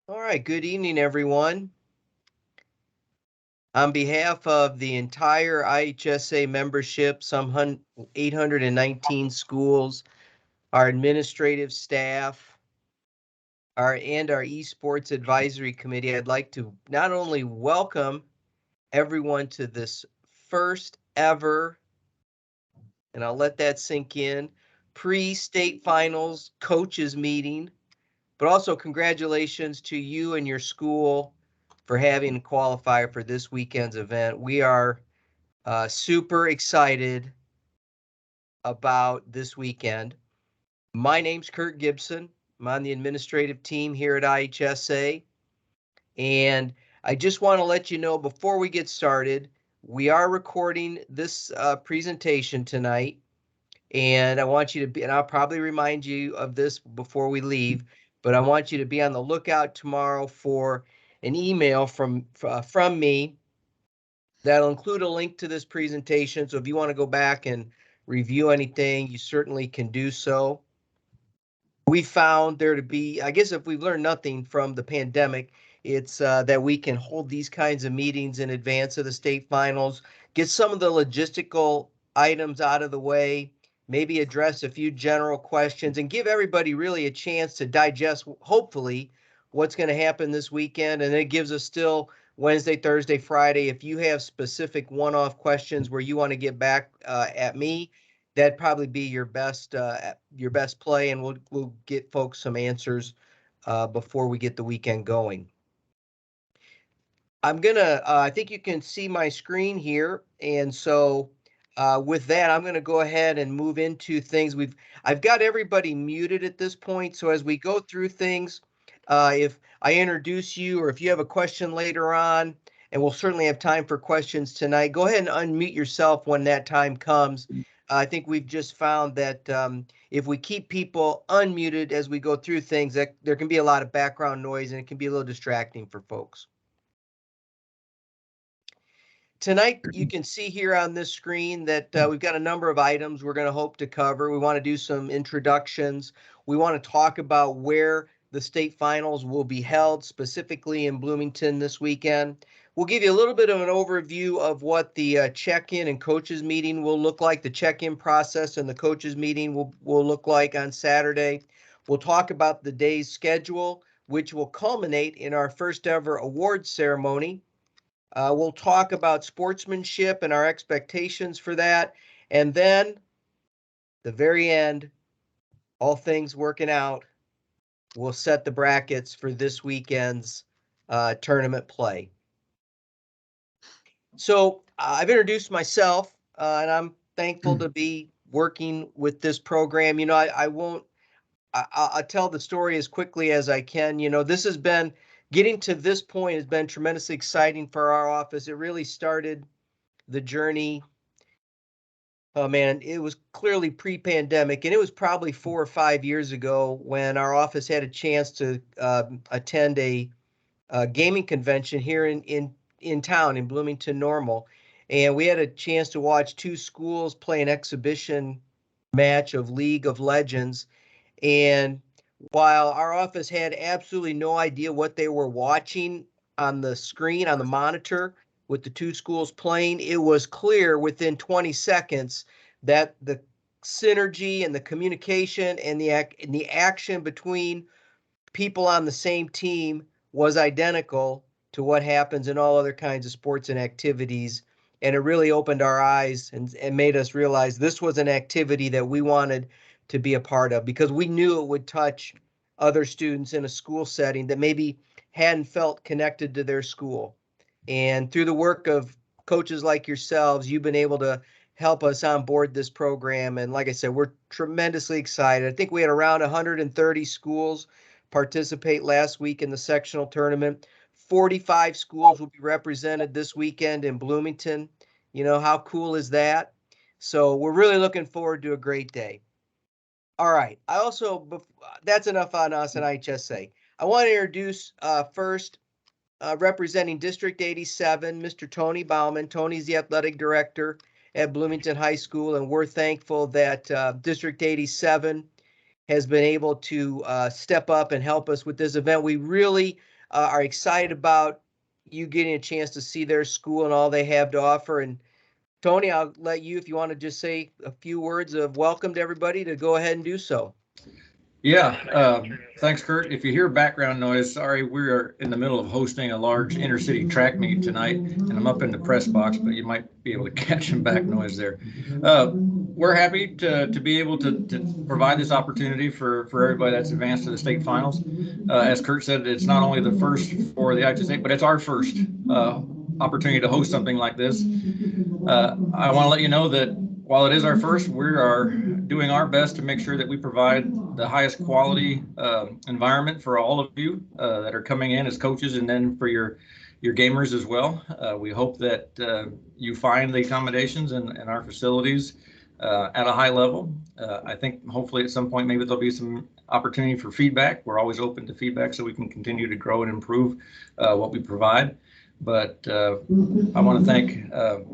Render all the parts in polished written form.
All right, good evening, everyone. On behalf of the entire IHSA membership, some 819 schools, our administrative staff, our esports advisory committee, I'd like to not only welcome everyone to this first ever, and I'll let that sink in, pre-state finals coaches meeting, but also congratulations to you and your school for having a qualifier for this weekend's event. We are super excited about this weekend. My name's Kurt Gibson. I'm on the administrative team here at IHSA. And I just want to let you know before we get started, we are recording this presentation tonight. And I want you to be, and I'll probably remind you of this before we leave, but I want you to be on the lookout tomorrow for an email from me that'll include a link to this presentation. So if you want to go back and review anything, you certainly can do so. We found there to be, I guess if we've learned nothing from the pandemic, it's that we can hold these kinds of meetings in advance of the state finals, get some of the logistical items out of the way, maybe address a few general questions, and give everybody really a chance to digest, hopefully, what's going to happen this weekend. And it gives us still Wednesday, Thursday, Friday. If you have specific one-off questions where you want to get back at me, that'd probably be your best play, and we'll get folks some answers before we get the weekend going. I'm gonna I think you can see my screen here, and so with that, I'm gonna go ahead and move into things. I've got everybody muted at this point, so as we go through things, if I introduce you or if you have a question later on, and we'll certainly have time for questions tonight, go ahead and unmute yourself when that time comes. I think we've just found that if we keep people unmuted as we go through things, that there can be a lot of background noise and it can be a little distracting for folks. Tonight, you can see here on this screen that we've got a number of items we're going to hope to cover. We want to do some introductions. We want to talk about where the state finals will be held, specifically in Bloomington this weekend. We'll give you a little bit of an overview of what the check-in and coaches meeting will look like. The check-in process and the coaches meeting will look like on Saturday. We'll talk about the day's schedule, which will culminate in our first ever awards ceremony. We'll talk about sportsmanship and our expectations for that. And then the very end, all things working out, we'll set the brackets for this weekend's tournament play. So I've introduced myself, and I'm thankful to be working with this program. You know, I'll tell the story as quickly as I can. You know, this has been, getting to this point has been tremendously exciting for our office. It really started the journey. Oh man, it was clearly pre-pandemic, and it was probably 4 or 5 years ago when our office had a chance to attend a gaming convention here in town in Bloomington Normal, and we had a chance to watch two schools play an exhibition match of League of Legends. And while our office had absolutely no idea what they were watching on the screen, on the monitor, with the two schools playing, it was clear within 20 seconds that the synergy and the communication and the action between people on the same team was identical to what happens in all other kinds of sports and activities. And it really opened our eyes and made us realize this was an activity that we wanted to be a part of, because we knew it would touch other students in a school setting that maybe hadn't felt connected to their school. And through the work of coaches like yourselves, you've been able to help us onboard this program. And like I said, we're tremendously excited. I think we had around 130 schools participate last week in the sectional tournament. 45 schools will be represented this weekend in Bloomington. You know, how cool is that? So we're really looking forward to a great day. All right. That's enough on us and IHSA. I want to introduce first, representing District 87, Mr. Tony Bauman. Tony's the athletic director at Bloomington High School, and we're thankful that District 87 has been able to step up and help us with this event. We really are excited about you getting a chance to see their school and all they have to offer. And Tony, I'll let you, if you want to just say a few words of welcome to everybody, to go ahead and do so. Yeah, thanks, Kurt. If you hear background noise, sorry, we are in the middle of hosting a large intercity track meet tonight, and I'm up in the press box, but you might be able to catch some back noise there. We're happy to be able to provide this opportunity for everybody that's advanced to the state finals. As Kurt said, it's not only the first for the IHSA, but it's our first opportunity to host something like this. I want to let you know that while it is our first, we are doing our best to make sure that we provide the highest quality environment for all of you that are coming in as coaches, and then for your gamers as well. We hope that you find the accommodations in our facilities at a high level. I think hopefully at some point maybe there'll be some opportunity for feedback. We're always open to feedback so we can continue to grow and improve what we provide. But I want to thank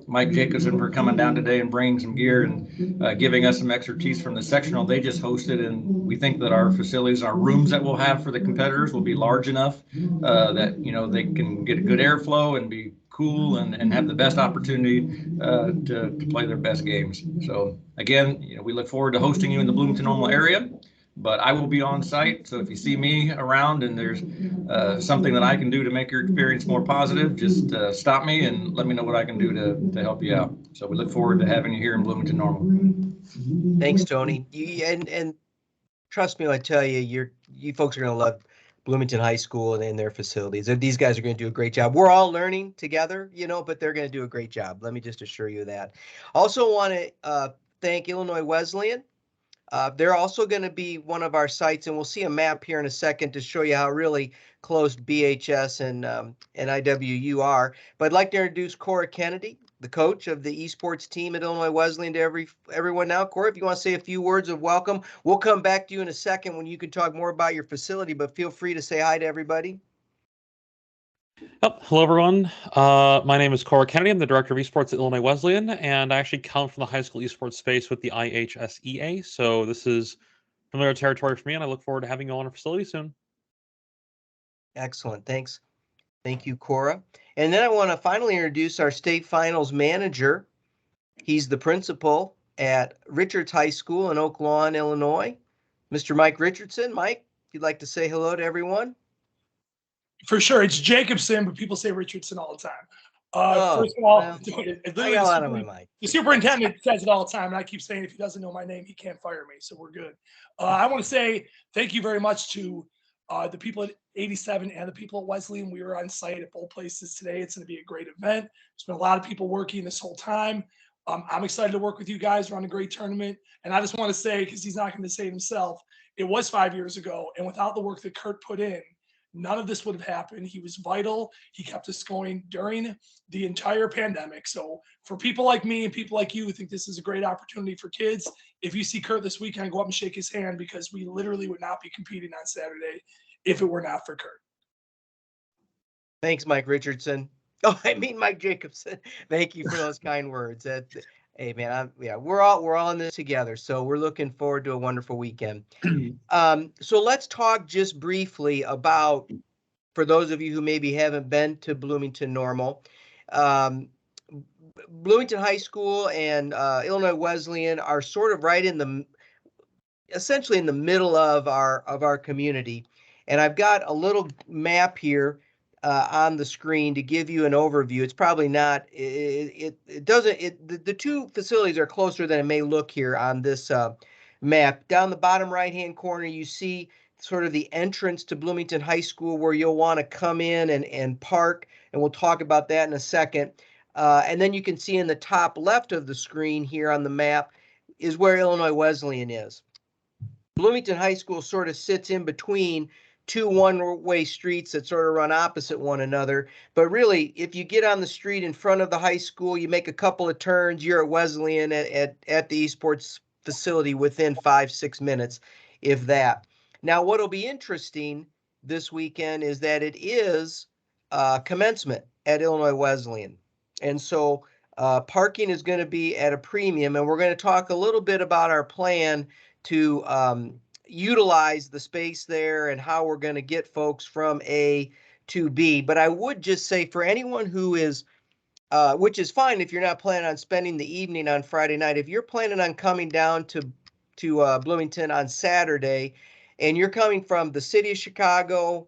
Mike Jacobson for coming down today and bringing some gear and giving us some expertise from the sectional they just hosted. And we think that our facilities, our rooms that we'll have for the competitors will be large enough that, you know, they can get a good airflow and be cool and have the best opportunity to play their best games. So again, you know, we look forward to hosting you in the Bloomington-Normal area. But I will be on site, so if you see me around and there's something that I can do to make your experience more positive, just stop me and let me know what I can do to help you out. So we look forward to having you here in Bloomington-Normal. Thanks, Tony. And trust me when I tell you, you folks are going to love Bloomington High School and their facilities. These guys are going to do a great job. We're all learning together, you know, but they're going to do a great job. Let me just assure you that. Also want to thank Illinois Wesleyan. They're also going to be one of our sites, and we'll see a map here in a second to show you how really close BHS and IWU are. But I'd like to introduce Cora Kennedy, the coach of the esports team at Illinois Wesleyan, to everyone now. Cora, if you want to say a few words of welcome, we'll come back to you in a second when you can talk more about your facility, but feel free to say hi to everybody. Yep. Hello, everyone. My name is Cora Kennedy. I'm the director of esports at Illinois Wesleyan, and I actually come from the high school esports space with the IHSEA. So this is familiar territory for me, and I look forward to having you on our facility soon. Excellent. Thanks. Thank you, Cora. And then I want to finally introduce our state finals manager. He's the principal at Richards High School in Oak Lawn, Illinois. Mr. Mike Richardson. Mike, if you'd like to say hello to everyone. For sure. It's Jacobson, but people say Richardson all the time. First of well, all, I got a lot on my mind. The superintendent says it all the time, and I keep saying if he doesn't know my name, he can't fire me, so we're good. I want to say thank you very much to the people at 87 and the people at Wesleyan. We were on site at both places today. It's going to be a great event. There's been a lot of people working this whole time. I'm excited to work with you guys. We're on a great tournament. And I just want to say, because he's not going to say it himself, it was 5 years ago. And without the work that Kurt put in, none of this would have happened. He was vital. He kept us going during the entire pandemic. So for people like me and people like you who think this is a great opportunity for kids, if you see Kurt this weekend, go up and shake his hand, because we literally would not be competing on Saturday if it were not for Kurt. Thanks, Mike Richardson. Oh, I mean Mike Jacobson. Thank you for those kind words. Hey man, we're all in this together, so we're looking forward to a wonderful weekend. So let's talk just briefly about, for those of you who maybe haven't been to Bloomington Normal, Bloomington High School and Illinois Wesleyan are sort of right essentially in the middle of our community, and I've got a little map here on the screen to give you an overview. It's probably not, the two facilities are closer than it may look here on this map. Down the bottom right-hand corner, you see sort of the entrance to Bloomington High School where you'll want to come in and park, and we'll talk about that in a second. And then you can see in the top left of the screen here on the map is where Illinois Wesleyan is. Bloomington High School sort of sits in between two one-way streets that sort of run opposite one another. But really, if you get on the street in front of the high school, you make a couple of turns, you're at Wesleyan at the esports facility within 5-6 minutes, if that. Now, what'll be interesting this weekend is that it is commencement at Illinois Wesleyan. And so parking is going to be at a premium, and we're going to talk a little bit about our plan to utilize the space there and how we're going to get folks from A to be. But I would just say for anyone who is, which is fine if you're not planning on spending the evening on Friday night, if you're planning on coming down to Bloomington on Saturday, and you're coming from the city of Chicago,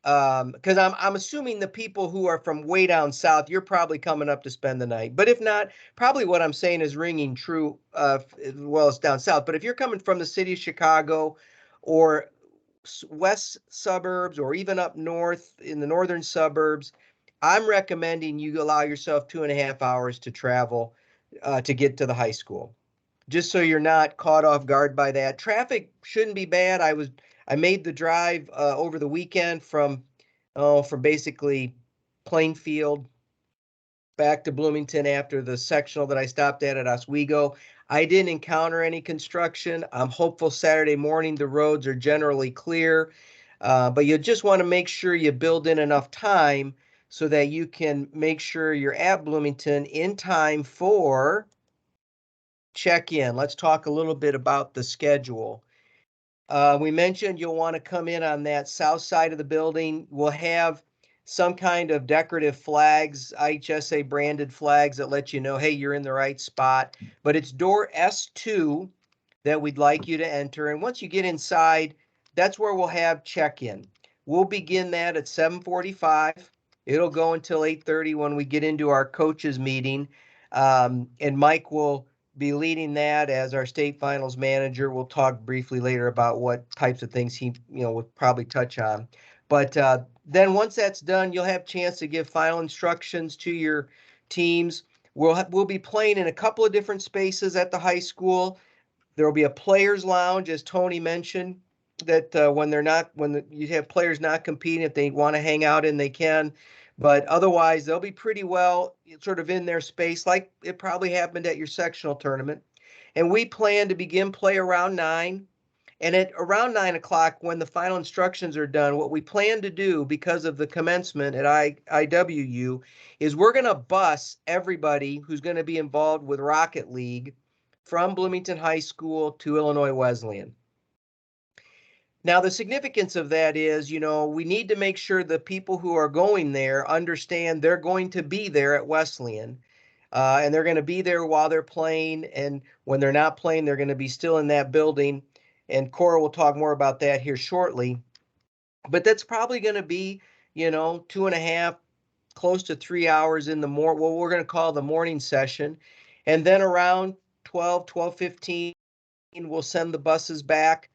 because I'm assuming the people who are from way down south, you're probably coming up to spend the night. But if not, probably what I'm saying is ringing true as well as down south. But if you're coming from the city of Chicago or west suburbs or even up north in the northern suburbs, I'm recommending you allow yourself 2.5 hours to travel to get to the high school, just so you're not caught off guard by that. Traffic shouldn't be bad. I made the drive over the weekend from basically Plainfield back to Bloomington after the sectional that I stopped at Oswego. I didn't encounter any construction. I'm hopeful Saturday morning the roads are generally clear, but you just want to make sure you build in enough time so that you can make sure you're at Bloomington in time for check-in. Let's talk a little bit about the schedule. We mentioned you'll want to come in on that south side of the building. We'll have some kind of decorative flags, IHSA branded flags that let you know, hey, you're in the right spot. But it's door S2 that we'd like you to enter. And once you get inside, that's where we'll have check-in. We'll begin that at 7:45. It'll go until 8:30 when we get into our coaches meeting. And Mike will be leading that as our state finals manager. We'll talk briefly later about what types of things he, will probably touch on. But then once that's done, you'll have a chance to give final instructions to your teams. We'll be playing in a couple of different spaces at the high school. There will be a players' lounge, as Tony mentioned, that you have players not competing, if they want to hang out in, they can. But otherwise, they'll be pretty well sort of in their space, like it probably happened at your sectional tournament. And we plan to begin play around 9. And at around 9 o'clock, when the final instructions are done, what we plan to do because of the commencement at IWU is we're going to bus everybody who's going to be involved with Rocket League from Bloomington High School to Illinois Wesleyan. Now, the significance of that is, we need to make sure the people who are going there understand they're going to be there at Wesleyan. And they're going to be there while they're playing. And when they're not playing, they're going to be still in that building. And Cora will talk more about that here shortly. But that's probably going to be, 2.5, close to 3 hours in the what we're going to call the morning session. And then around 12:15, we'll send the buses back,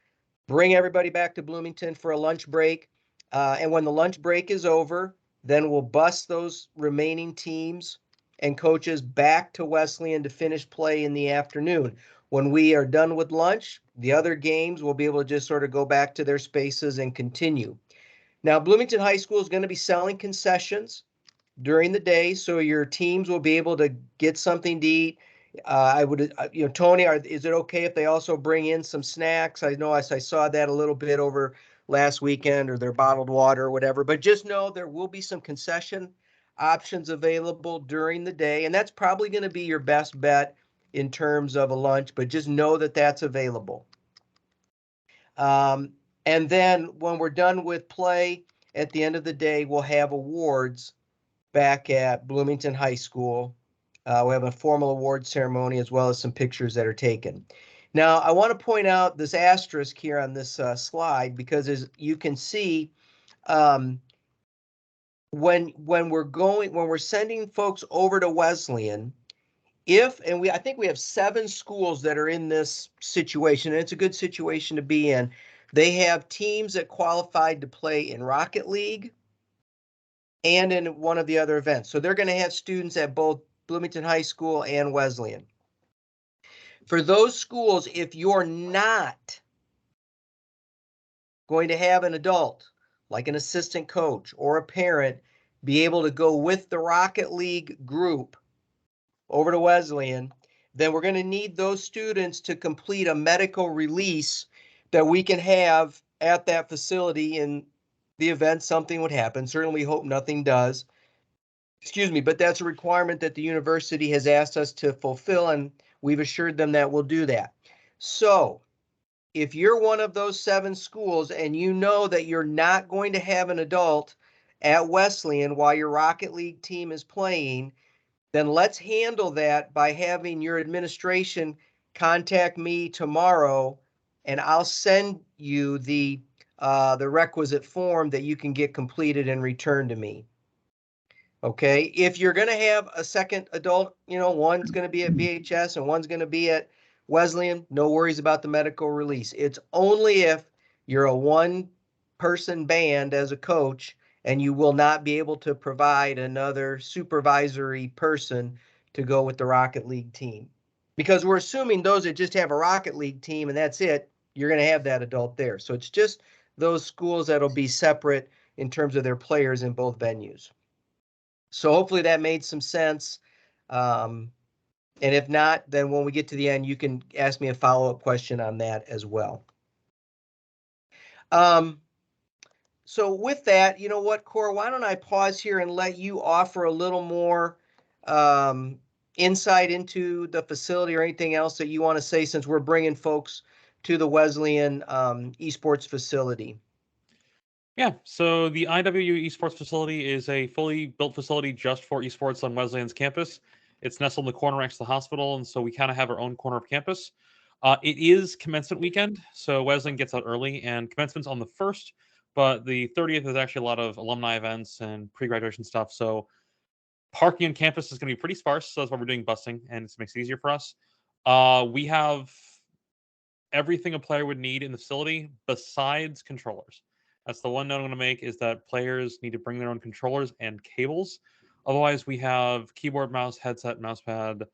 bring everybody back to Bloomington for a lunch break. And when the lunch break is over, then we'll bus those remaining teams and coaches back to Wesleyan to finish play in the afternoon. When we are done with lunch, the other games will be able to just sort of go back to their spaces and continue. Now, Bloomington High School is going to be selling concessions during the day, so your teams will be able to get something to eat. I would, Tony, is it okay if they also bring in some snacks? I know I saw that a little bit over last weekend, or their bottled water or whatever, but just know there will be some concession options available during the day, and that's probably going to be your best bet in terms of a lunch, but just know that that's available. And then when we're done with play, at the end of the day, we'll have awards back at Bloomington High School. We have a formal award ceremony as well as some pictures that are taken. Now, I want to point out this asterisk here on this slide, because as you can see, when we're sending folks over to Wesleyan, I think we have 7 schools that are in this situation, and it's a good situation to be in. They have teams that qualified to play in Rocket League and in one of the other events. So they're going to have students at both Bloomington High School and Wesleyan. For those schools, if you're not going to have an adult, like an assistant coach or a parent, be able to go with the Rocket League group over to Wesleyan, then we're going to need those students to complete a medical release that we can have at that facility in the event something would happen. Certainly hope nothing does. But that's a requirement that the university has asked us to fulfill, and we've assured them that we'll do that. So if you're one of those 7 schools and you know that you're not going to have an adult at Wesleyan while your Rocket League team is playing, then let's handle that by having your administration contact me tomorrow, and I'll send you the requisite form that you can get completed and returned to me. Okay, if you're going to have a second adult, one's going to be at VHS and one's going to be at Wesleyan, no worries about the medical release. It's only if you're a one-person band as a coach and you will not be able to provide another supervisory person to go with the Rocket League team. Because we're assuming those that just have a Rocket League team and that's it, you're going to have that adult there. So it's just those schools that'll be separate in terms of their players in both venues. So hopefully that made some sense. And if not, then when we get to the end, you can ask me a follow-up question on that as well. So with that, you know what, Cora, why don't I pause here and let you offer a little more insight into the facility or anything else that you want to say, since we're bringing folks to the Wesleyan esports facility. Yeah, so the IW esports facility is a fully built facility just for esports on Wesleyan's campus. It's nestled in the corner next to the hospital, and so we kind of have our own corner of campus. It is commencement weekend, so Wesleyan gets out early, and commencement's on the 1st, but the 30th is actually a lot of alumni events and pre-graduation stuff, so parking on campus is going to be pretty sparse, so that's why we're doing busing, and it makes it easier for us. We have everything a player would need in the facility besides controllers. That's the one note I'm going to make, is that players need to bring their own controllers and cables. Otherwise, we have keyboard, mouse, headset, mousepad,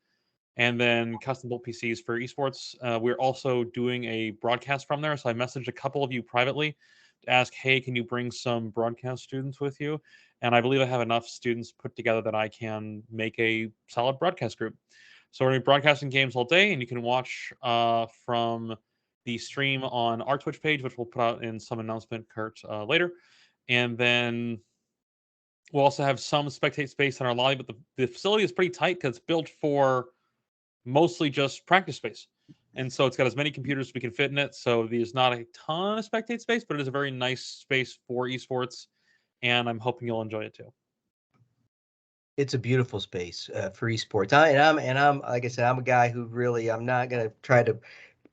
and then custom built PCs for esports. We're also doing a broadcast from there. So I messaged a couple of you privately to ask, hey, can you bring some broadcast students with you? And I believe I have enough students put together that I can make a solid broadcast group. So we're going to be broadcasting games all day, and you can watch from the stream on our Twitch page, which we'll put out in some announcement, Kurt, later. And then we'll also have some spectate space in our lobby, but the facility is pretty tight because it's built for mostly just practice space. And so it's got as many computers as we can fit in it. So there's not a ton of spectate space, but it is a very nice space for esports. And I'm hoping you'll enjoy it too. It's a beautiful space for esports. I'm like I said, I'm a guy who really, I'm not going to try to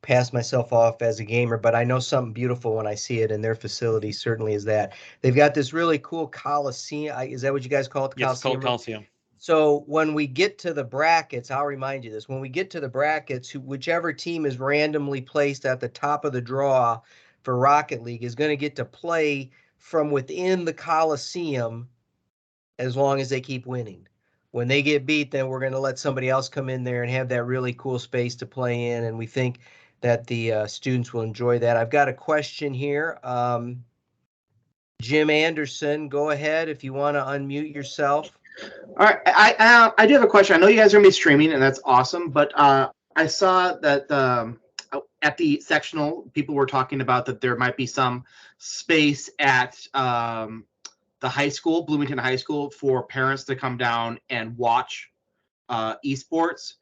pass myself off as a gamer, but I know something beautiful when I see it, and their facility certainly is that. They've got this really cool Coliseum. Is that what you guys call it? The Yes, it's called Coliseum? Coliseum. So when we get to the brackets, I'll remind you this, when we get to the brackets, whichever team is randomly placed at the top of the draw for Rocket League is going to get to play from within the Coliseum as long as they keep winning. When they get beat, then we're going to let somebody else come in there and have that really cool space to play in. And we think that the students will enjoy that. I've got a question here. Jim Anderson, go ahead if you want to unmute yourself. All right, I do have a question. I know you guys are going to be streaming, and that's awesome. But I saw that at the sectional, people were talking about that there might be some space at the high school, Bloomington High School, for parents to come down and watch esports.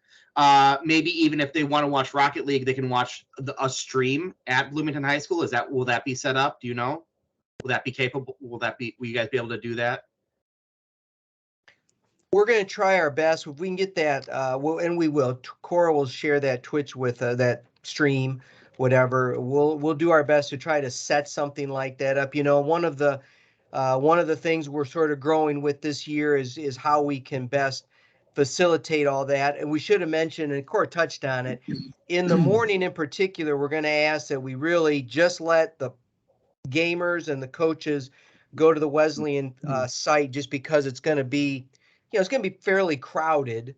Maybe even if they want to watch Rocket League, they can watch a stream at Bloomington High School. Will that be set up? Do you know? Will that be capable? Will you guys be able to do that? We're going to try our best. If we can get that, and we will. Cora will share that Twitch with that stream, whatever. We'll do our best to try to set something like that up. You know, one of the things we're sort of growing with this year is how we can best facilitate all that. And we should have mentioned, and Cora touched on it, in the morning in particular, we're going to ask that we really just let the gamers and the coaches go to the Wesleyan site, just because it's going to be, it's going to be fairly crowded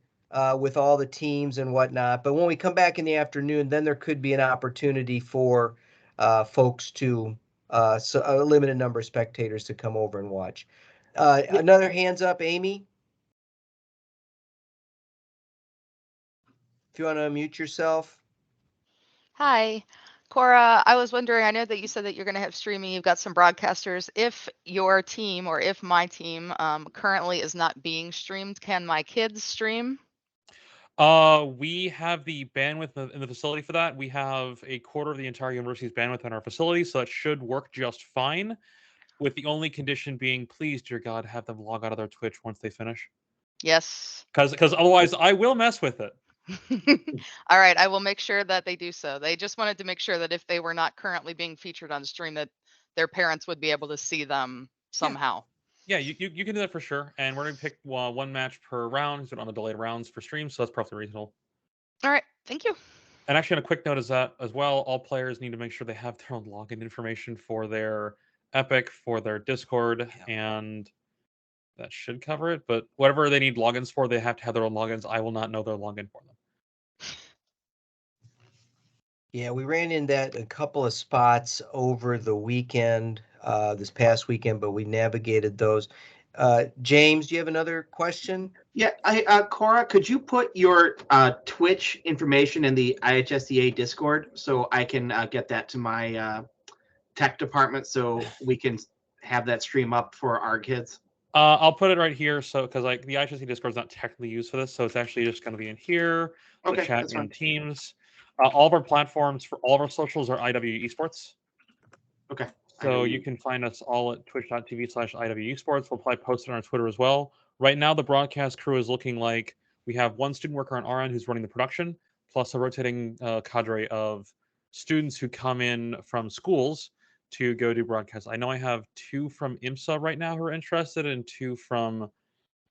with all the teams and whatnot. But when we come back in the afternoon, then there could be an opportunity for folks to, so a limited number of spectators to come over and watch. Another hands up, Amy. If you want to unmute yourself. Hi, Cora. I was wondering, I know that you said that you're going to have streaming. You've got some broadcasters. If your team or if my team currently is not being streamed, can my kids stream? We have the bandwidth in the facility for that. We have a quarter of the entire university's bandwidth in our facility, so that should work just fine. with the only condition being, please, dear God, have them log out of their Twitch once they finish. Yes. Because otherwise, I will mess with it. All right, I will make sure that they do so. They just wanted to make sure that if they were not currently being featured on stream, that their parents would be able to see them somehow. Yeah, you can do that for sure. And we're going to pick one match per round, so on the delayed rounds for stream, so that's perfectly reasonable. All right, thank you. And actually, on a quick note is that as well, all players need to make sure they have their own login information for their Epic, for their Discord, and that should cover it. But whatever they need logins for, they have to have their own logins. I will not know their login for them. Yeah, we ran in that a couple of spots over the weekend, this past weekend, but we navigated those. James, do you have another question? Yeah, Cora, could you put your Twitch information in the IHSEA Discord so I can get that to my tech department so we can have that stream up for our kids? I'll put it right here, so because like the IHSC Discord is not technically used for this, so it's actually just going to be in here. The Okay, chat that's in fine. Teams. All of our platforms for all of our socials are IW Esports. Okay. So you can find us all at twitch.tv/IW Esports. We'll probably post it on our Twitter as well. Right now, the broadcast crew is looking like we have one student worker on our end who's running the production, plus a rotating cadre of students who come in from schools to go do broadcasts. I know I have 2 from IMSA right now who are interested, and 2 from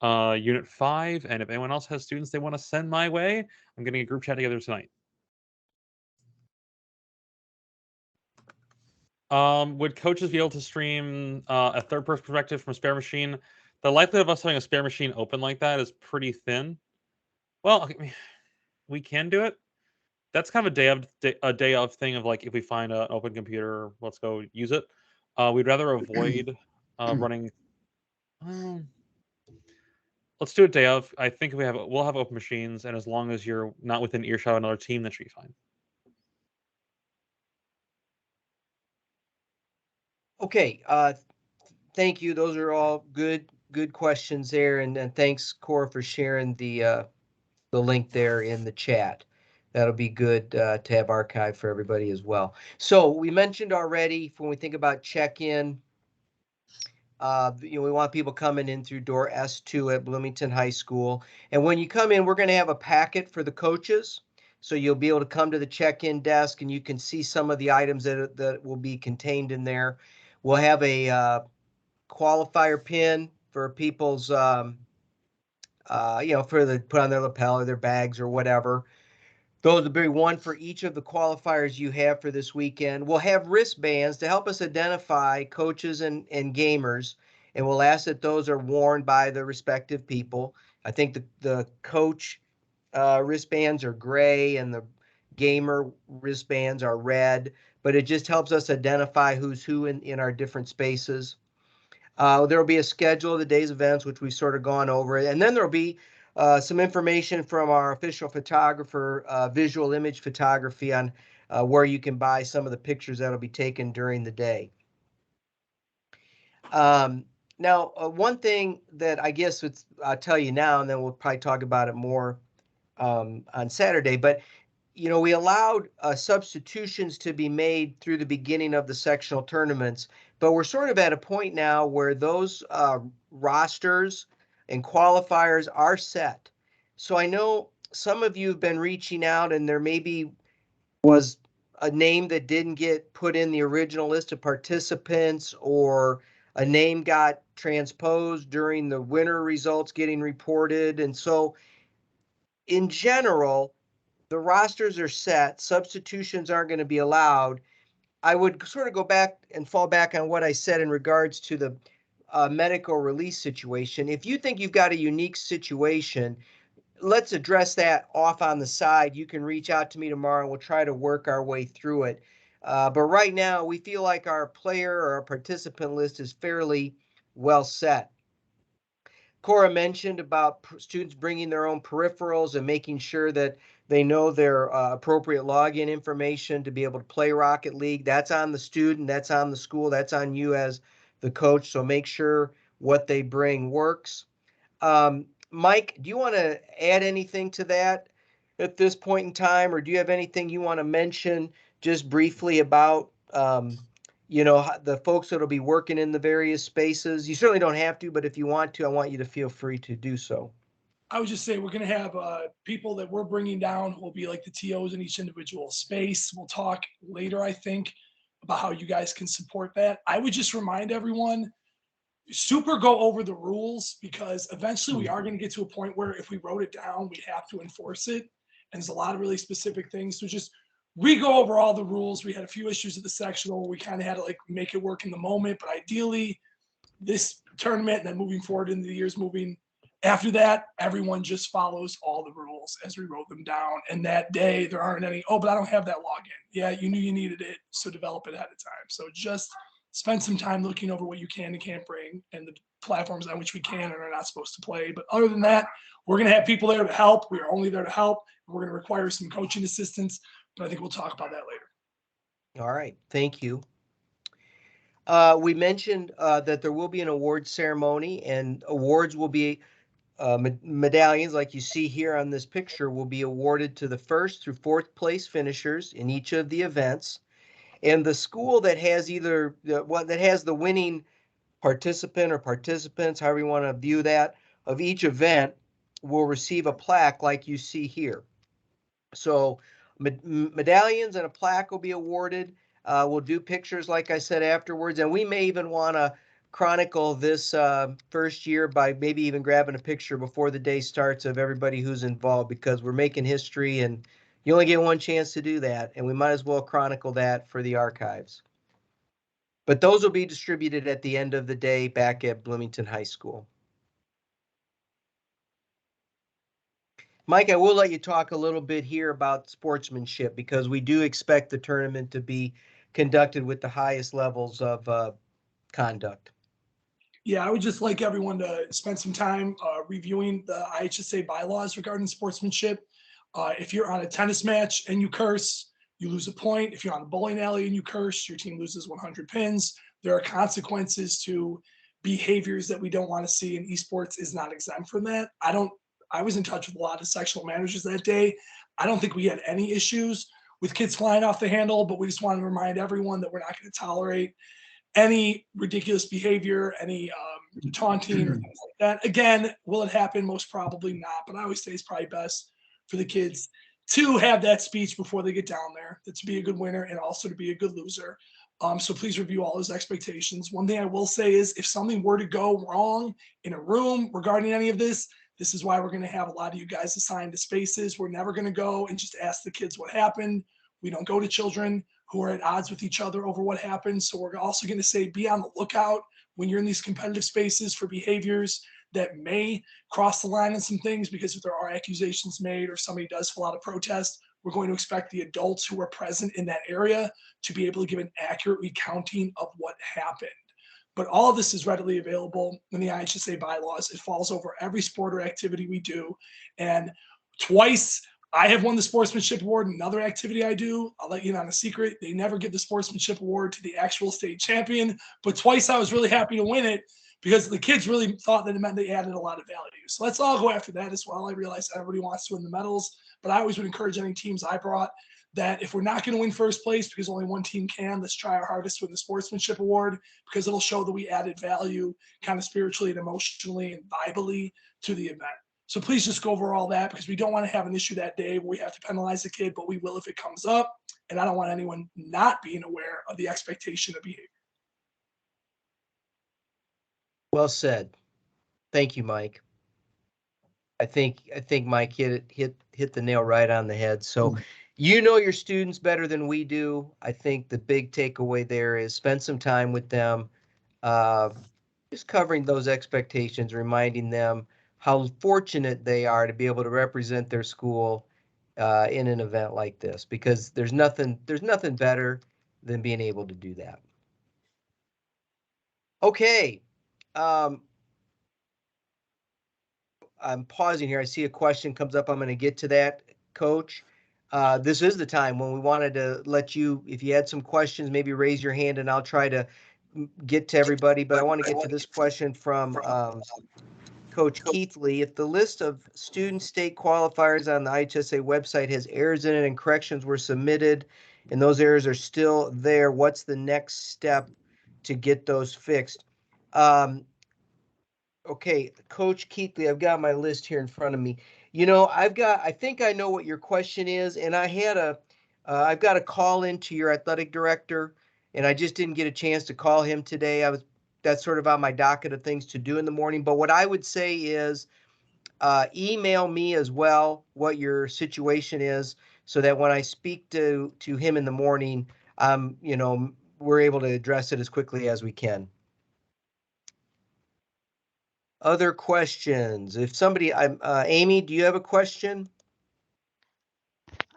Unit 5. And if anyone else has students they want to send my way, I'm getting a group chat together tonight. Would coaches be able to stream a third-person perspective from a spare machine? The likelihood of us having a spare machine open like that is pretty thin. Well, we can do it. That's kind of a day of thing of like if we find an open computer, let's go use it. We'd rather avoid running. Let's do a day of. I think we'll have open machines, and as long as you're not within earshot of another team, that should be fine. Okay, thank you. Those are all good questions there, and thanks, Cora, for sharing the link there in the chat. That'll be good to have archived for everybody as well. So we mentioned already when we think about check-in, we want people coming in through door S2 at Bloomington High School. And when you come in, we're going to have a packet for the coaches. So you'll be able to come to the check-in desk and you can see some of the items that will be contained in there. We'll have a qualifier pin for people's, for the put on their lapel or their bags or whatever. Those will be one for each of the qualifiers you have for this weekend. We'll have wristbands to help us identify coaches and gamers, and we'll ask that those are worn by the respective people. I think the coach wristbands are gray and the gamer wristbands are red, but it just helps us identify who's who in our different spaces. There will be a schedule of the day's events, which we've sort of gone over, and then there'll be some information from our official photographer, visual image photography, on where you can buy some of the pictures that'll be taken during the day. Now, one thing that I guess I'll tell you now, and then we'll probably talk about it more on Saturday, but we allowed substitutions to be made through the beginning of the sectional tournaments, but we're sort of at a point now where those rosters and qualifiers are set. So I know some of you have been reaching out, and there maybe was a name that didn't get put in the original list of participants, or a name got transposed during the winter results getting reported. And so in general, the rosters are set, substitutions aren't going to be allowed. I would sort of go back and fall back on what I said in regards to the medical release situation. If you think you've got a unique situation, let's address that off on the side. You can reach out to me tomorrow and we'll try to work our way through it. But right now, we feel like our player or our participant list is fairly well set. Cora mentioned about students bringing their own peripherals and making sure that they know their appropriate login information to be able to play Rocket League. That's on the student, that's on the school, that's on you as the coach. So make sure what they bring works. Mike, do you want to add anything to that at this point in time, or do you have anything you want to mention just briefly about, you know, the folks that'll be working in the various spaces. You certainly don't have to, but if you want to, I want you to feel free to do so. I would just say we're going to have people that we're bringing down who will be like the TOs in each individual space. We'll talk later, I think, about how you guys can support that. I would just remind everyone, super go over the rules, because eventually we are going to get to a point where if we wrote it down, we have to enforce it. And there's a lot of really specific things. So just re-go over all the rules. We had a few issues at the sectional where we kind of had to like make it work in the moment, but ideally this tournament and then moving forward in the years moving after that, everyone just follows all the rules as we wrote them down. And that day there aren't any, oh, but I don't have that login. Yeah, you knew you needed it, so develop it ahead of time. So just spend some time looking over what you can and can't bring and the platforms on which we can and are not supposed to play. But other than that, we're going to have people there to help. We are only there to help. We're going to require some coaching assistance, but I think we'll talk about that later. All right, thank you. We mentioned that there will be an awards ceremony, and awards will be medallions like you see here on this picture will be awarded to the first through fourth place finishers in each of the events. And the school that has either that has the winning participant or participants, however you want to view that, of each event will receive a plaque like you see here. So medallions and a plaque will be awarded. We'll do pictures, like I said, afterwards, and we may even want to chronicle this first year by maybe even grabbing a picture before the day starts of everybody who's involved, because we're making history and you only get one chance to do that, and we might as well chronicle that for the archives. But those will be distributed at the end of the day back at Bloomington High School. Mike, I will let you talk a little bit here about sportsmanship, because we do expect the tournament to be conducted with the highest levels of conduct. Yeah, I would just like everyone to spend some time reviewing the IHSA bylaws regarding sportsmanship. If you're on a tennis match and you curse, you lose a point. If you're on the bowling alley and you curse, your team loses 100 pins. There are consequences to behaviors that we don't want to see, and esports is not exempt from that. I was in touch with a lot of sectional managers that day. I don't think we had any issues with kids flying off the handle, but we just wanted to remind everyone that we're not going to tolerate any ridiculous behavior, any taunting or things like that. Again, will it happen? Most probably not, but I always say it's probably best for the kids to have that speech before they get down there, to be a good winner and also to be a good loser. So please review all those expectations. One thing I will say is if something were to go wrong in a room regarding any of this is why we're going to have a lot of you guys assigned to spaces. We're never going to go and just ask the kids what happened. We don't go to children who are at odds with each other over what happened. So we're also going to say, be on the lookout when you're in these competitive spaces for behaviors that may cross the line in some things, because if there are accusations made or somebody does fill out a protest, we're going to expect the adults who are present in that area to be able to give an accurate recounting of what happened. But all of this is readily available in the IHSA bylaws. It falls over every sport or activity we do. And twice I have won the sportsmanship award. Another activity I do, I'll let you in on a secret. They never give the sportsmanship award to the actual state champion, but twice I was really happy to win it because the kids really thought that it meant they added a lot of value. So let's all go after that as well. I realize everybody wants to win the medals, but I always would encourage any teams I brought that if we're not going to win first place because only one team can, let's try our hardest to win the sportsmanship award, because it'll show that we added value kind of spiritually and emotionally and vibally to the event. So please just go over all that, because we don't want to have an issue that day where we have to penalize the kid, but we will if it comes up. And I don't want anyone not being aware of the expectation of behavior. Well said. Thank you, Mike. I think Mike hit the nail right on the head. So you know your students better than we do. I think the big takeaway there is spend some time with them, just covering those expectations, reminding them how fortunate they are to be able to represent their school in an event like this, because there's nothing better than being able to do that. Okay. I'm pausing here. I see a question comes up. I'm going to get to that, Coach. This is the time when we wanted to let you, if you had some questions, maybe raise your hand and I'll try to get to everybody. But I want to get to this question from Coach Keith Lee. If the list of student state qualifiers on the IHSA website has errors in it and corrections were submitted and those errors are still there, what's the next step to get those fixed? Okay, Coach Keithley, I've got my list here in front of me. I think I know what your question is, and I've got a call into your athletic director, and I just didn't get a chance to call him today. That's sort of on my docket of things to do in the morning. But what I would say is, email me as well what your situation is, so that when I speak to him in the morning, we're able to address it as quickly as we can. Other questions? If somebody, Amy, do you have a question?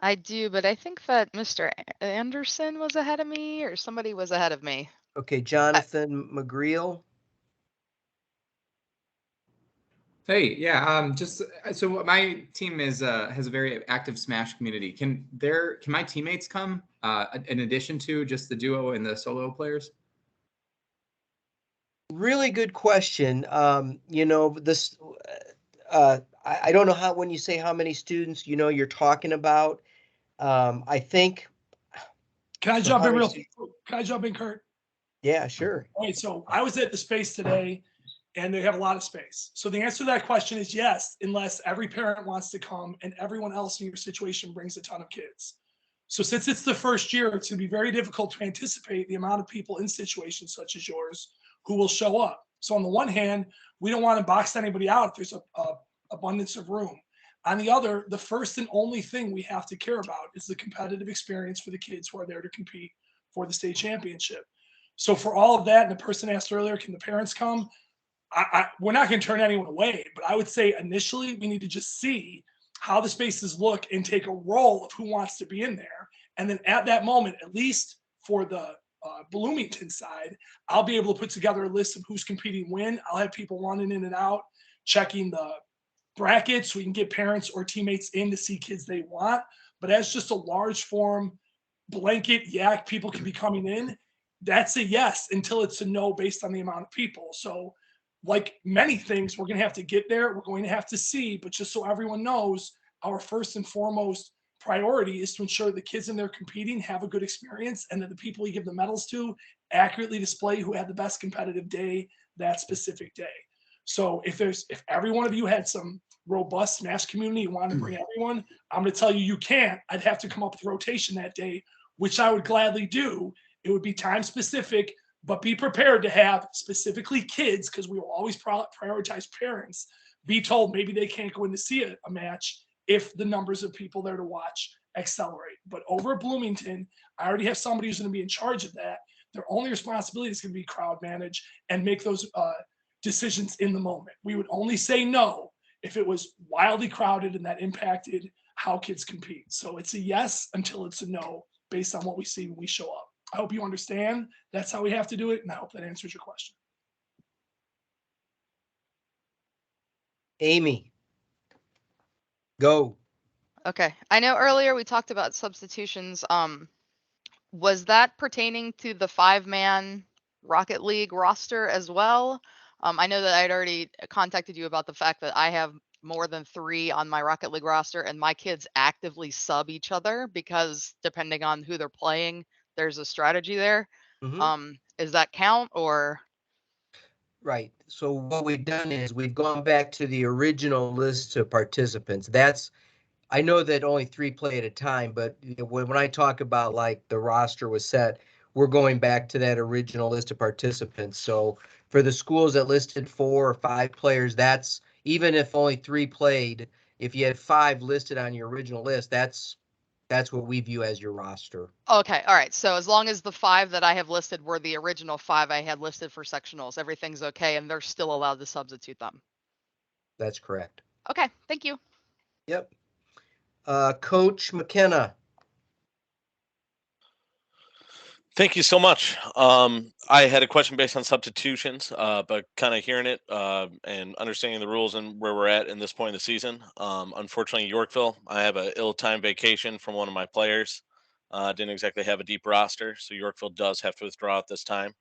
I do, but I think that Mr. Anderson was ahead of me, or somebody was ahead of me. Okay, Jonathan McGreal. Hey, yeah, just so my team has a very active Smash community. Can my teammates come in addition to just the duo and the solo players? Really good question. This I don't know when you say how many students you're talking about. I think. Can I So jump how in many real? Can I jump in, Kurt? Yeah, sure. All right, so I was at the space today, and they have a lot of space. So the answer to that question is yes, unless every parent wants to come and everyone else in your situation brings a ton of kids. So since it's the first year, it's going to be very difficult to anticipate the amount of people in situations such as yours who will show up. So on the one hand, we don't want to box anybody out if there's a abundance of room. On the other, the first and only thing we have to care about is the competitive experience for the kids who are there to compete for the state championship. So for all of that, and the person asked earlier, can the parents come? We're not going to turn anyone away, but I would say initially we need to just see how the spaces look and take a roll of who wants to be in there. And then at that moment, at least for the Bloomington side, I'll be able to put together a list of who's competing when. I'll have people running in and out, checking the brackets so we can get parents or teammates in to see kids they want. But as just a large form blanket yak, people can be coming in. That's a yes until it's a no based on the amount of people. So like many things, we're going to have to get there. We're going to have to see, but just so everyone knows, our first and foremost priority is to ensure the kids in there competing have a good experience, and that the people you give the medals to accurately display who had the best competitive day that specific day. So if every one of you had some robust Smash community and wanted to bring everyone, I'm going to tell you, you can't. I'd have to come up with rotation that day, which I would gladly do. It would be time specific, but be prepared to have specifically kids, because we will always prioritize parents, be told maybe they can't go in to see a match if the numbers of people there to watch accelerate. But over at Bloomington, I already have somebody who's going to be in charge of that. Their only responsibility is going to be crowd manage and make those decisions in the moment. We would only say no if it was wildly crowded and that impacted how kids compete. So it's a yes until it's a no based on what we see when we show up. I hope you understand that's how we have to do it, and I hope that answers your question. Amy, go. Okay. I know earlier we talked about substitutions. Was that pertaining to the 5-man Rocket League roster as well? I know that I'd already contacted you about the fact that I have more than 3 on my Rocket League roster, and my kids actively sub each other because depending on who they're playing, there's a strategy there. Is that count or? Right. So what we've done is we've gone back to the original list of participants. I know that only 3 play at a time, but when I talk about like the roster was set, we're going back to that original list of participants. So for the schools that listed 4 or 5 players, that's even if only 3 played, if you had 5 listed on your original list, that's what we view as your roster. Okay, all right. So as long as the 5 that I have listed were the original 5 I had listed for sectionals, everything's okay, and they're still allowed to substitute them. That's correct. Okay, thank you. Yep. Coach McKenna. Thank you so much. I had a question based on substitutions, but kind of hearing it and understanding the rules and where we're at in this point in the season. Unfortunately, Yorkville, I have an ill-timed vacation from one of my players. Didn't exactly have a deep roster, so Yorkville does have to withdraw at this time.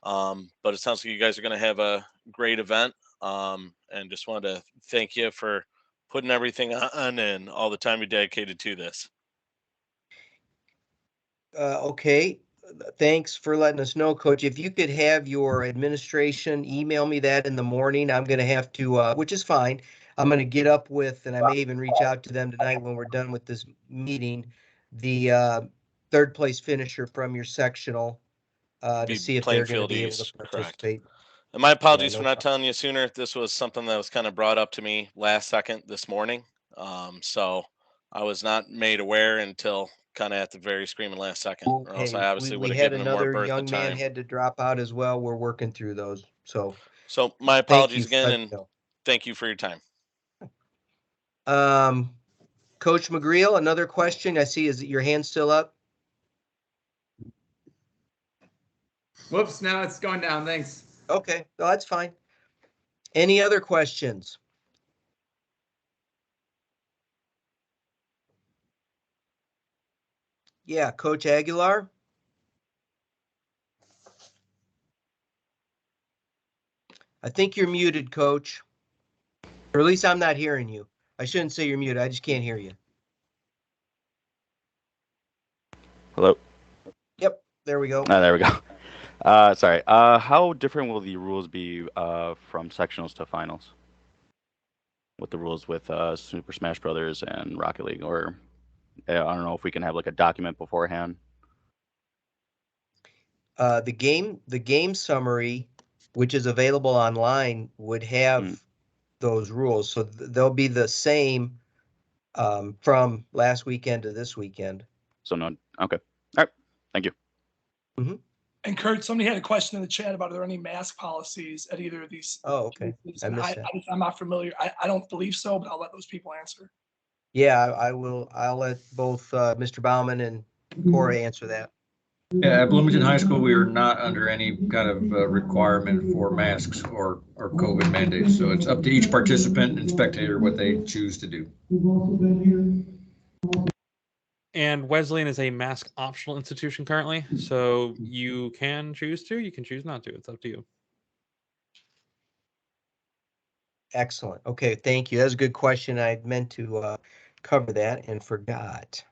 But it sounds like you guys are going to have a great event, and just wanted to thank you for putting everything on and all the time you dedicated to this. Okay. Thanks for letting us know, Coach. If you could have your administration email me that in the morning, I'm going to have to, which is fine. I'm going to get up with, and I may even reach out to them tonight when we're done with this meeting, the third place finisher from your sectional to Be see if they're going to Plainfield be able to East, correct. participate. And my apologies no for not problem. telling you sooner. This was something that was kind of brought up to me last second this morning. So I was not made aware until kind of at the very screaming last second, or else Okay, I obviously would we have had given him more another berth of young man time. had to drop out as well. We're working through those. So So my thank you apologies for again, letting me and know. thank you for your time. Coach McGreal, another question I see, is your hand still up? Whoops, now it's going down. Thanks. Okay, no, that's fine. Any other questions? Yeah, Coach Aguilar? I think you're muted, Coach. Or at least I'm not hearing you. I shouldn't say you're muted. I just can't hear you. Hello. Yep, there we go. There we go. Sorry. How different will the rules be from sectionals to finals? With the rules with Super Smash Brothers and Rocket League, or I don't know if we can have like a document beforehand. The game summary, which is available online, would have those rules. So they'll be the same from last weekend to this weekend. So no. Okay. All right. Thank you. Mm-hmm. And Kurt, somebody had a question in the chat about are there any mask policies at either of these? Oh, okay. places? I And missed that. I'm not familiar. I don't believe so, but I'll let those people answer. Yeah, I will. I'll let both Mr. Bauman and Cora answer that. Yeah, at Bloomington High School, we are not under any kind of requirement for masks or COVID mandates. So it's up to each participant and spectator what they choose to do. And Wesleyan is a mask optional institution currently, so you can choose to, you can choose not to. It's up to you. Excellent. Okay, thank you. That's a good question. I meant to cover that and forgot.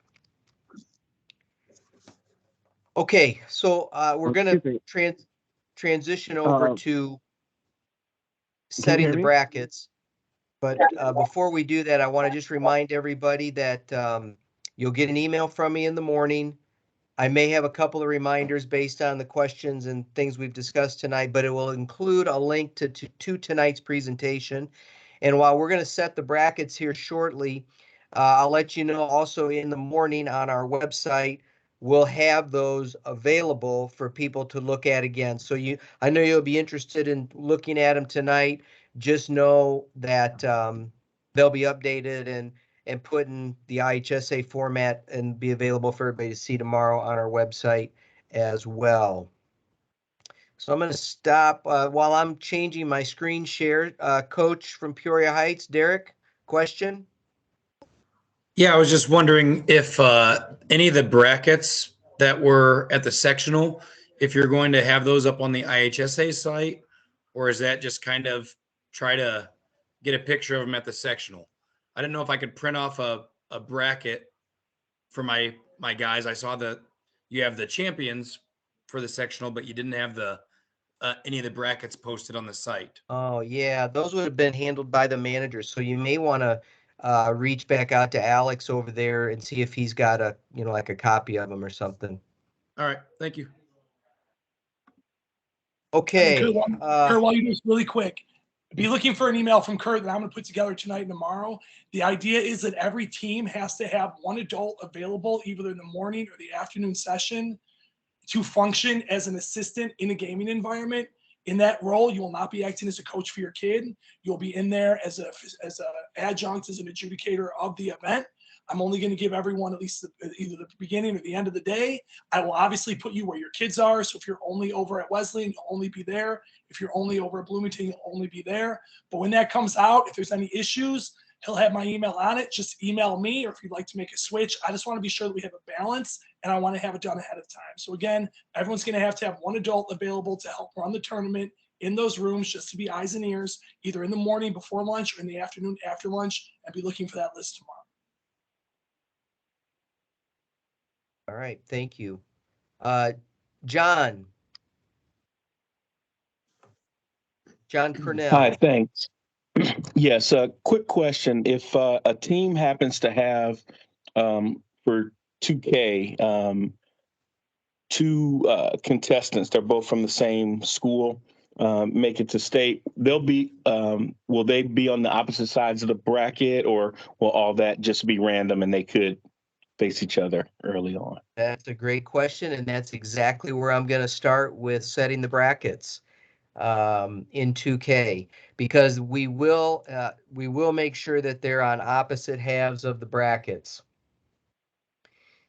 Okay, so we're going to transition over to setting the brackets. But before we do that, I want to just remind everybody that you'll get an email from me in the morning. I may have a couple of reminders based on the questions and things we've discussed tonight, but it will include a link to tonight's presentation. And while we're going to set the brackets here shortly, I'll let you know also in the morning on our website, we'll have those available for people to look at again. So I know you'll be interested in looking at them tonight. Just know that they'll be updated and put in the IHSA format and be available for everybody to see tomorrow on our website as well. So I'm going to stop while I'm changing my screen share. Coach from Peoria Heights, Derek, question? Yeah, I was just wondering if any of the brackets that were at the sectional, if you're going to have those up on the IHSA site, or is that just kind of try to get a picture of them at the sectional? I didn't know if I could print off a bracket for my guys. I saw that you have the champions for the sectional, but you didn't have the any of the brackets posted on the site. Oh, yeah, those would have been handled by the manager. So you may want to reach back out to Alex over there and see if he's got a, like a copy of them or something. All right, thank you. Okay. Kurt, while you do this really quick, be looking for an email from Kurt that I'm going to put together tonight and tomorrow. The idea is that every team has to have one adult available either in the morning or the afternoon session to function as an assistant in a gaming environment. In that role, you will not be acting as a coach for your kid. You'll be in there as a adjunct, as an adjudicator of the event. I'm only going to give everyone at least either the beginning or the end of the day. I will obviously put you where your kids are. So if you're only over at Wesleyan, you'll only be there. If you're only over at Bloomington, you'll only be there. But when that comes out, if there's any issues, he'll have my email on it. Just email me, or if you'd like to make a switch. I just want to be sure that we have a balance, and I want to have it done ahead of time. So again, everyone's going to have one adult available to help run the tournament in those rooms, just to be eyes and ears, either in the morning before lunch or in the afternoon after lunch, and be looking for that list tomorrow. All right, thank you. John Hi, Cornell. thanks. Yes, a quick question. If a team happens to have for 2K two contestants, they're both from the same school, make it to state, they'll be will they be on the opposite sides of the bracket, or will all that just be random and they could face each other early on? That's a great question, and that's exactly where I'm going to start with setting the brackets in 2K, because we will make sure that they're on opposite halves of the brackets.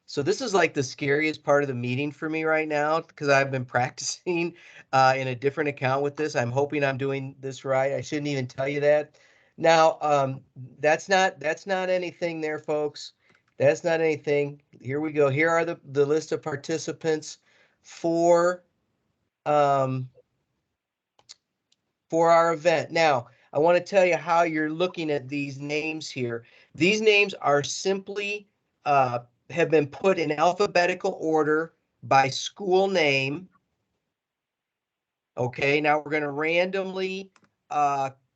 So this is like the scariest part of the meeting for me right now, because I've been practicing in a different account with this. I'm hoping I'm doing this right. I shouldn't even tell you that. Now, that's not anything there, folks. That's not anything. Here we go. Here are the list of participants for our event. Now, I want to tell you how you're looking at these names here. These names are simply have been put in alphabetical order by school name. Okay, now we're going to randomly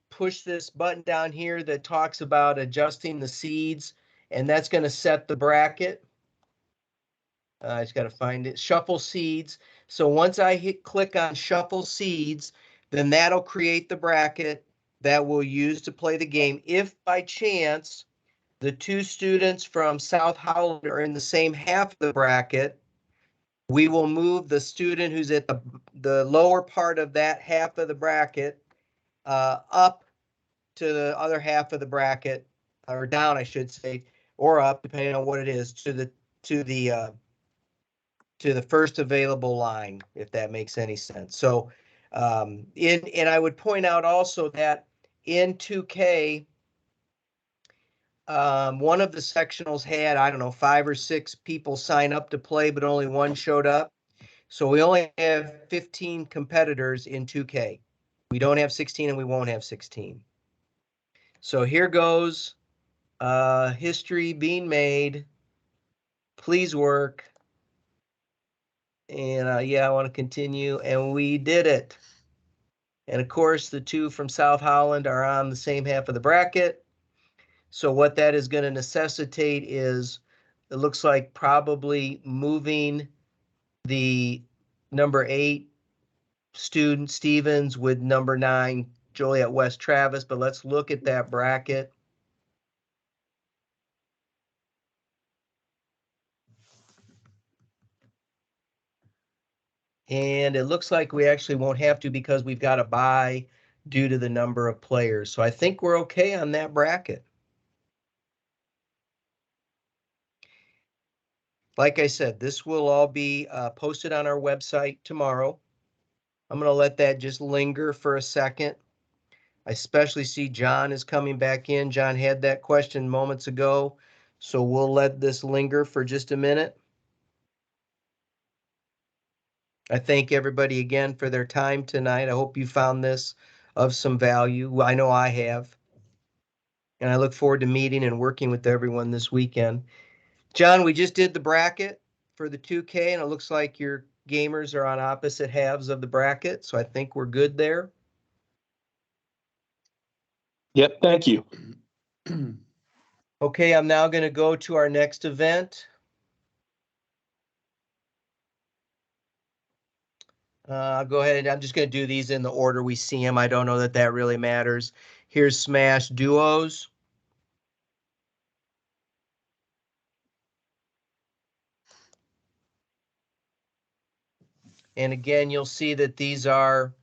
push this button down here that talks about adjusting the seeds, and that's going to set the bracket. I just got to find it. Shuffle seeds. So once I click on shuffle seeds, then that'll create the bracket that we'll use to play the game. If by chance the two students from South Holland are in the same half of the bracket, we will move the student who's at the lower part of that half of the bracket up to the other half of the bracket, or down, I should say, or up, depending on what it is, to the first available line, if that makes any sense. So, and I would point out also that in 2K, one of the sectionals had, I don't know, 5 or 6 people sign up to play, but only one showed up. So we only have 15 competitors in 2K. We don't have 16, and we won't have 16. So here goes history being made. Please work. And yeah, I want to continue. And we did it. And of course, the two from South Holland are on the same half of the bracket. So what that is going to necessitate is, it looks like probably moving the number 8 student Stevens with number 9 Joliet West Travis. But let's look at that bracket. And it looks like we actually won't have to, because we've got a bye due to the number of players. So I think we're okay on that bracket. Like I said, this will all be posted on our website tomorrow. I'm going to let that just linger for a second. I especially see John is coming back in. John had that question moments ago, so we'll let this linger for just a minute. I thank everybody again for their time tonight. I hope you found this of some value. I know I have. And I look forward to meeting and working with everyone this weekend. John, we just did the bracket for the 2K, and it looks like your gamers are on opposite halves of the bracket, so I think we're good there. Yep, thank you. Okay, I'm now going to go to our next event. I'll go ahead and I'm just going to do these in the order we see them. I don't know that that really matters. Here's Smash Duos. And again, you'll see that these are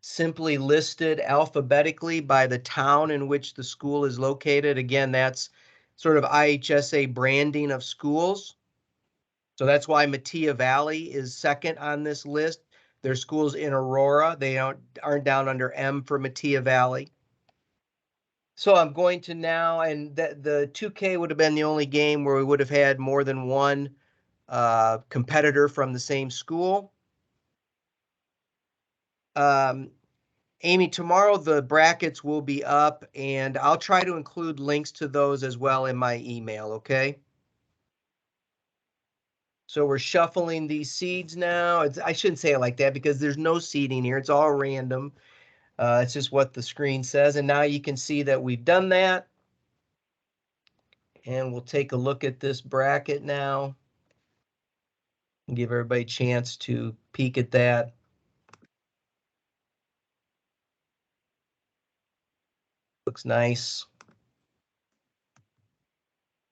simply listed alphabetically by the town in which the school is located. Again, that's sort of IHSA branding of schools. So that's why Mattia Valley is second on this list. Their school's in Aurora. They aren't down under M for Mattia Valley. So I'm going to now, and the 2K would have been the only game where we would have had more than one competitor from the same school. Amy, tomorrow the brackets will be up, and I'll try to include links to those as well in my email, okay? So we're shuffling these seeds now. I shouldn't say it like that because there's no seeding here. It's all random. It's just what the screen says. And now you can see that we've done that. And we'll take a look at this bracket now. And give everybody a chance to peek at that. Looks nice.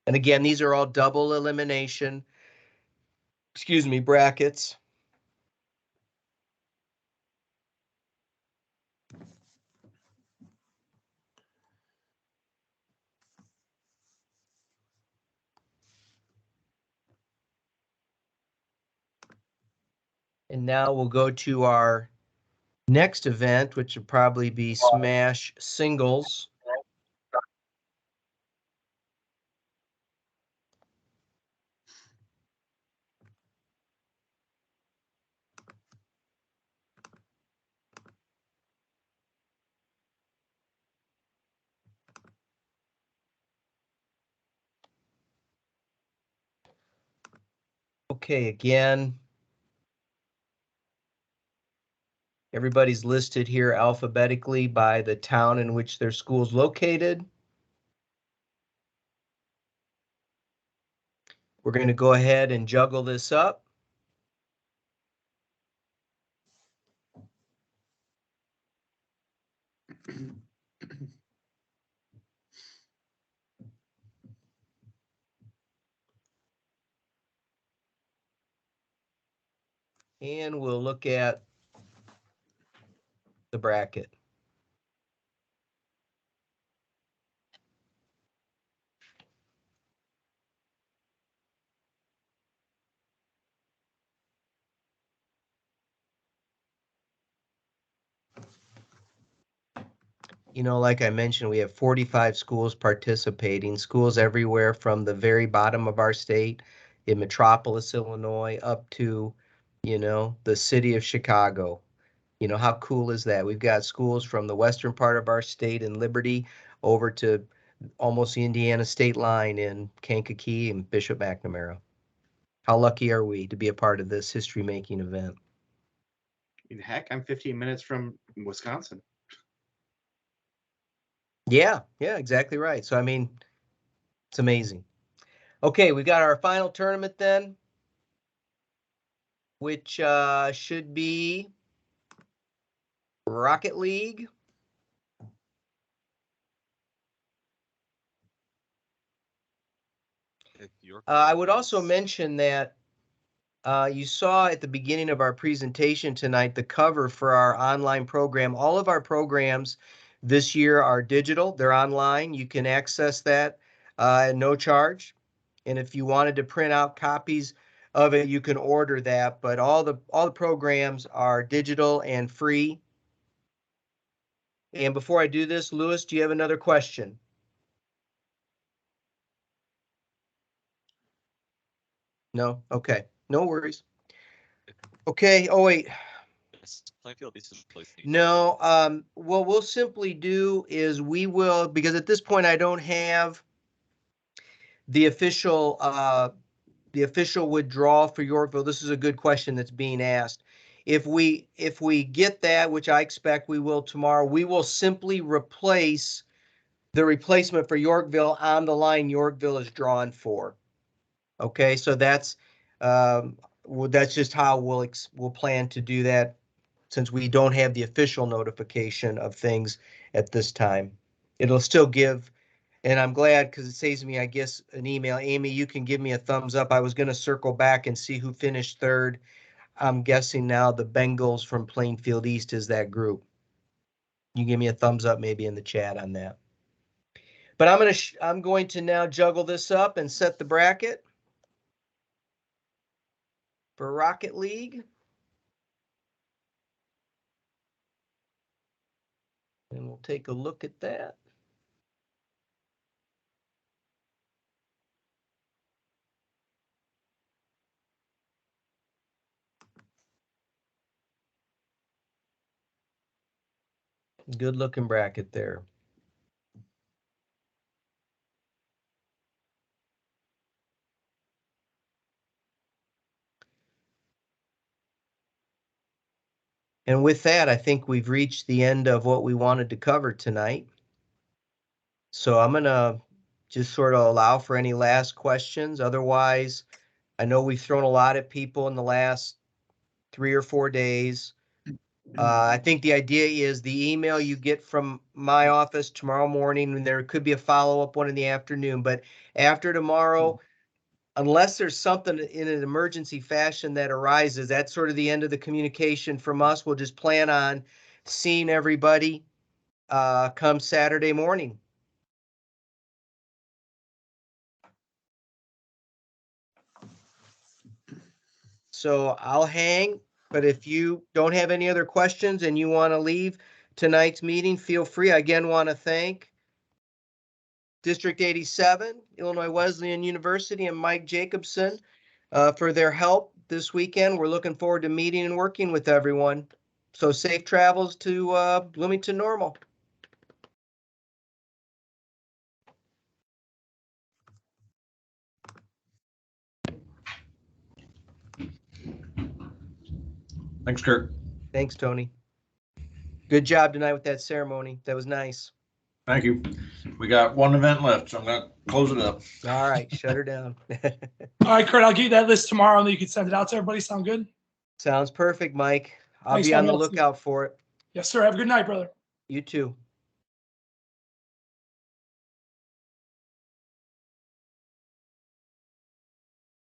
And again, these are all double elimination, brackets. And now we'll go to our next event, which will probably be Smash Singles. Okay, again, everybody's listed here alphabetically by the town in which their school's located. We're going to go ahead and juggle this up. And we'll look at the bracket. You know, like I mentioned, we have 45 schools participating, schools everywhere from the very bottom of our state in Metropolis, Illinois, up to, the city of Chicago. How cool is that? We've got schools from the western part of our state in Liberty over to almost the Indiana state line in Kankakee and Bishop McNamara. How lucky are we to be a part of this history-making event? Heck, I'm 15 minutes from Wisconsin. Yeah, exactly right. So, I mean, it's amazing. Okay, we got our final tournament then, which should be Rocket League. I would also mention that you saw at the beginning of our presentation tonight the cover for our online program. All of our programs this year are digital. They're online. You can access that at no charge. And if you wanted to print out copies of it, you can order that. But all the programs are digital and free. And before I do this, Lewis, do you have another question? No? Okay. No worries. Okay. Oh, wait. No, what we'll simply do is we will, because at this point I don't have the official withdrawal for Yorkville. This is a good question that's being asked. If we get that, which I expect we will tomorrow, we will simply replace the replacement for Yorkville on the line Yorkville is drawn for. Okay, so that's just how we'll plan to do that, since we don't have the official notification of things at this time. It'll still give, and I'm glad because it saves me, I guess, an email. Amy, you can give me a thumbs up. I was going to circle back and see who finished third. I'm guessing now the Bengals from Plainfield East is that group. You give me a thumbs up maybe in the chat on that. But I'm going to now juggle this up and set the bracket for Rocket League. And we'll take a look at that. Good looking bracket there. And with that, I think we've reached the end of what we wanted to cover tonight. So I'm going to just sort of allow for any last questions. Otherwise, I know we've thrown a lot at people in the last 3 or 4 days. I think the idea is the email you get from my office tomorrow morning, and there could be a follow-up one in the afternoon, but after tomorrow, unless there's something in an emergency fashion that arises, that's sort of the end of the communication from us. We'll just plan on seeing everybody come Saturday morning. So I'll hang, but if you don't have any other questions and you want to leave tonight's meeting, feel free. I again want to thank District 87, Illinois Wesleyan University, and Mike Jacobson for their help this weekend. We're looking forward to meeting and working with everyone. So safe travels to Bloomington Normal. Thanks, Kurt. Thanks, Tony. Good job tonight with that ceremony. That was nice. Thank you. We got one event left, so I'm going to close it up. All right, shut her down. All right, Kurt, I'll get you that list tomorrow and then you can send it out to everybody. Sound good? Sounds perfect, Mike. I'll Thanks, be on the man. lookout for it. Yes, sir. Have a good night, brother. You too.